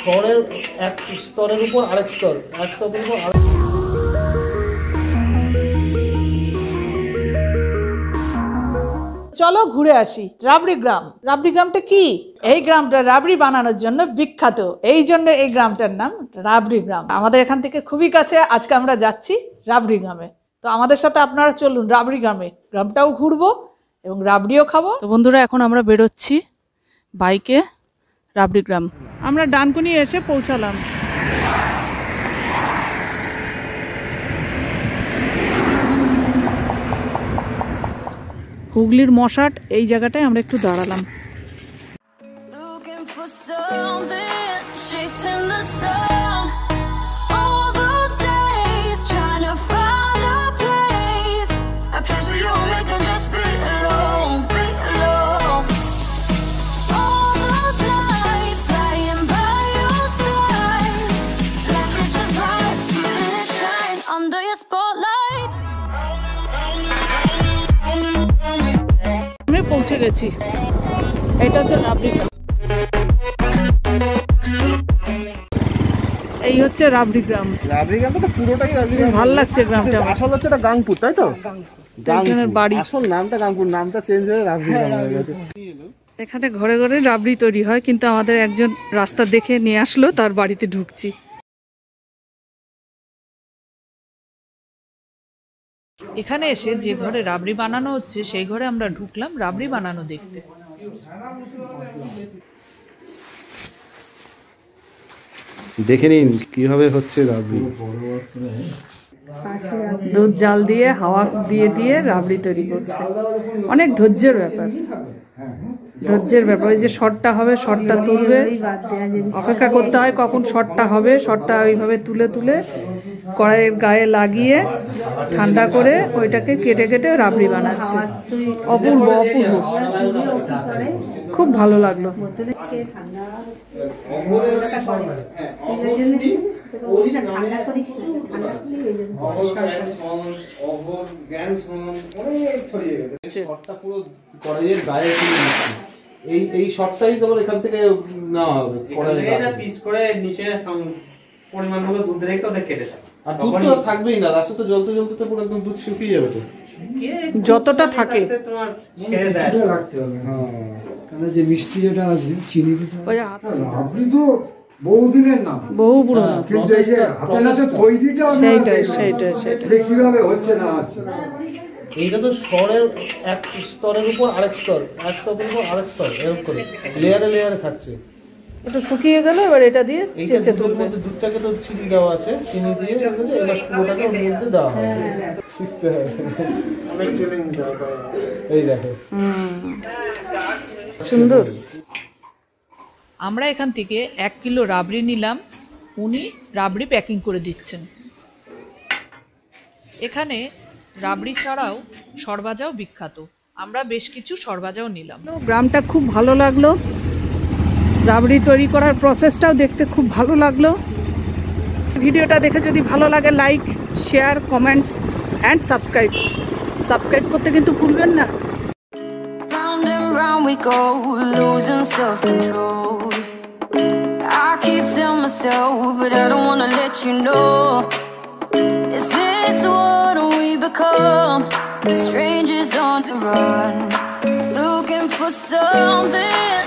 শহরের এক স্তরের উপর আরেক স্তর, এক স্তরের উপর আরেক। চলো ঘুরে আসি রাবড়ি গ্রাম। রাবড়ি গ্রামটা কি? এই গ্রামটা রাবড়ি বানানোর জন্য বিখ্যাত, এই জন্য এই গ্রামটার নাম রাবড়ি গ্রাম। আমাদের এখান থেকে খুবই কাছে। আজকে আমরা যাচ্ছি রাবড়ি গ্রামে, তো আমাদের সাথে আপনারা চলুন রাবড়ি গ্রামে, গ্রামটাও ঘুরবো এবং রাবড়িও খাবো। তো বন্ধুরা, এখন আমরা বেরোচ্ছি বাইকে রাবড়ি গ্রাম। আমরা ডানকুনি এসে পৌঁছালাম। হুগলির মশাট এই জায়গাটায় আমরা একটু দাঁড়ালাম। পৌঁছে গেছি, এটা হচ্ছে রাবড়ি গ্রাম। এই হচ্ছে রাবড়ি গ্রাম। রাবড়ি গ্রামটা তো পুরোটাই রাবড়ি গ্রাম। ভালো লাগছে গ্রামটা। আসল হচ্ছে এটা গাংপুর, তাই তো? গাংপুরের বাড়ি, আসল নামটা গাংপুর, নামটা চেঞ্জ হয়ে রাবড়ি গ্রাম হয়ে গেছে। এখানে ঘরে ঘরে রাবড়ি তৈরি হয়, কিন্তু আমাদের একজন রাস্তা দেখে নিয়ে আসলো, তার বাড়িতে ঢুকছি। এখানে এসে যে ঘরে রাবড়ি বানানো হচ্ছে সেই ঘরে আমরা ঢুকলাম রাবড়ি বানানো দেখতে। দেখে নিন কিভাবে হচ্ছে রাবড়ি। দুধ জাল দিয়ে হাওয়া দিয়ে দিয়ে রাবড়ি তৈরি করছে। অনেক ধৈর্যের ব্যাপার, ধৈর্যের ব্যাপার। যে শটটা হবে, শটটা তুলবে, অপেক্ষা করতে হয় কখন শটটা হবে। শটটা ওইভাবে তুলে তুলে কড়াইয়ের গায়ে লাগিয়ে ঠান্ডা করে ওইটাকে কেটে কেটে রাবড়ি বানাচ্ছে। অপূর্ব অপূর্ব, খুব ভালো লাগলো। এই শটটাই তোমার এখান থেকে নেওয়া হবে, পিস করে নিচে পরিমাণ মতো দুধ রেখে ওদের কেটে দেয়। আর দুধ তো থাকবেই না, লাস্টে তো জ্বলতে জ্বলতে তো পুরো একদম দুধ শুকিয়ে যাবে। তো যতটা থাকে তোমার ছেড়ে দেয় রাখতে হবে। হ্যাঁ, তাহলে যে মিষ্টি যেটা আসবে চিনি দিতে ওই আপনি তো বহুদিনের নাম, বহু পুরনো, কিন্তু এই যে হাতে হাতে তৈরিটা সেইটাই কিভাবে হচ্ছে না হচ্ছে। এইটা তো শহরের এক স্তরের উপর আরেক স্তর, এক স্তরের উপর আরেক স্তর, এরকম করে লেয়ারে লেয়ারে থাকছে। একটু শুকিয়ে গেল, এবার এটা দিয়ে চেঁচে তুলবে। দুধটাকে তো চিনি দেওয়া আছে, চিনি দিয়ে এবার পুরোটাকে ওর মধ্যে দেওয়া হবে। এই দেখো সুন্দর। আমরা এখান থেকে 1 কিলো রাবড়ি নিলাম, উনি রাবড়ি প্যাকিং করে দিচ্ছেন। এখানে রাবড়ি ছাড়াও সরভাজাও বিখ্যাত, আমরা বেশ কিছু সরভাজাও নিলাম। গ্রামটা খুব ভালো লাগলো, রাবড়ি তৈরি করার প্রসেসটাও দেখতে খুব ভালো লাগলো। ভিডিওটা দেখে যদি ভালো লাগে like, share, comments and subscribe করতে কিন্তু ভুলবেন না। Round and round we go, losing self-control. I keep telling myself, but I don't wanna let you know. Is this what we become? Strangers on the run, looking for something.